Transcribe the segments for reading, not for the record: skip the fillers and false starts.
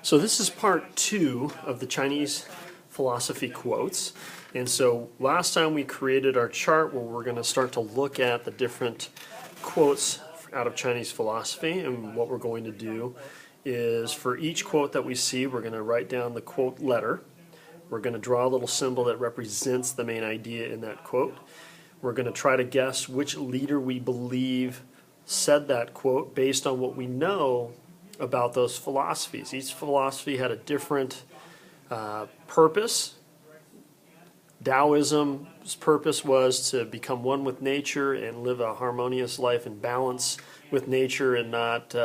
So this is part 2 of the Chinese philosophy quotes. And so last time we created our chart where we're going to start to look at the different quotes out of Chinese philosophy. And what we're going to do is for each quote that we see, we're going to write down the quote letter. We're going to draw a little symbol that represents the main idea in that quote. We're going to try to guess which leader we believe said that quote based on what we know about those philosophies. Each philosophy had a different purpose. Taoism's purpose was to become one with nature and live a harmonious life in balance with nature and not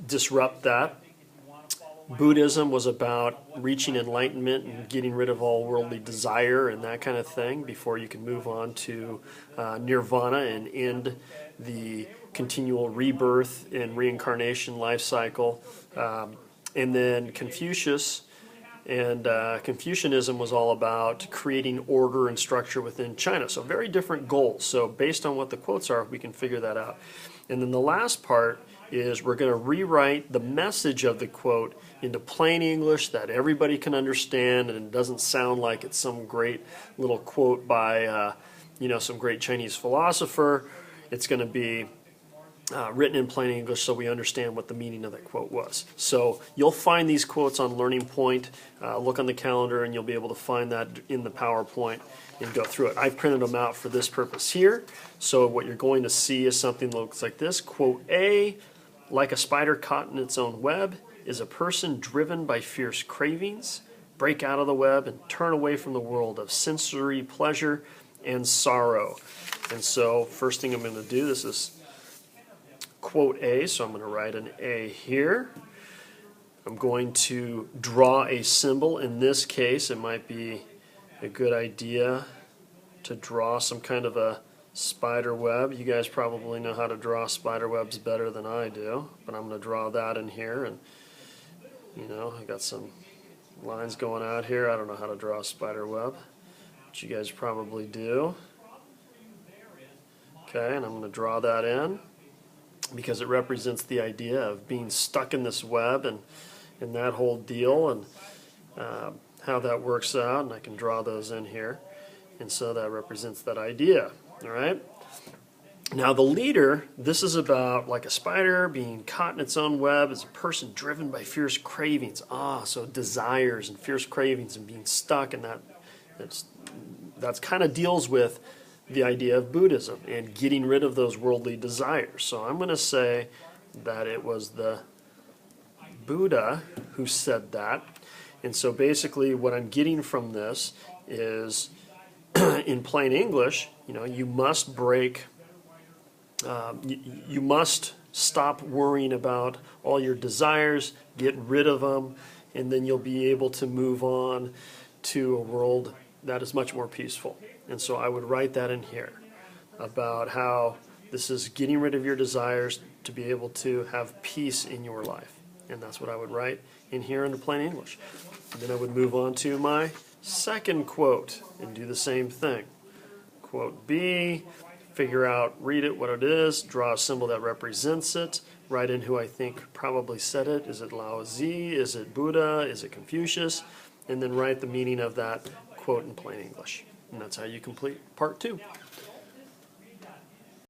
disrupt that. Buddhism was about reaching enlightenment and getting rid of all worldly desire and that kind of thing before you can move on to nirvana and end the continual rebirth and reincarnation life cycle. And then Confucius and Confucianism was all about creating order and structure within China. So very different goals. So based on what the quotes are, we can figure that out. And then the last part is we're going to rewrite the message of the quote into plain English that everybody can understand and it doesn't sound like it's some great little quote by some great Chinese philosopher. It's going to be written in plain English so we understand what the meaning of that quote was. So you'll find these quotes on Learning Point. Look on the calendar and you'll be able to find that in the PowerPoint and go through it. I've printed them out for this purpose here. So what you're going to see is something that looks like this. Quote A, like a spider caught in its own web, is a person driven by fierce cravings. Break out of the web and turn away from the world of sensory pleasure and sorrow. And so first thing I'm going to do, this is quote A, so I'm going to write an A here. I'm going to draw a symbol. In this case, it might be a good idea to draw some kind of a spider web. You guys probably know how to draw spider webs better than I do, but I'm going to draw that in here. And I got some lines going out here. I don't know how to draw a spider web, but you guys probably do. Okay, and I'm going to draw that in because it represents the idea of being stuck in this web and that whole deal and how that works out, and I can draw those in here. And so that represents that idea. All right. Now the leader, this is about like a spider being caught in its own web as a person driven by fierce cravings. So desires and fierce cravings and being stuck, and that's kind of deals with the idea of Buddhism and getting rid of those worldly desires. So I'm going to say that it was the Buddha who said that. And so basically what I'm getting from this is in plain English, you must break, you must stop worrying about all your desires, get rid of them, and then you'll be able to move on to a world that is much more peaceful. And so I would write that in here about how this is getting rid of your desires to be able to have peace in your life. And that's what I would write in here in the plain English. And then I would move on to my second quote and do the same thing. Quote B, figure out, read it, what it is, draw a symbol that represents it, write in who I think probably said it. Is it Lao Tzu? Is it Buddha? Is it Confucius? And then write the meaning of that quote in plain English. And that's how you complete part 2.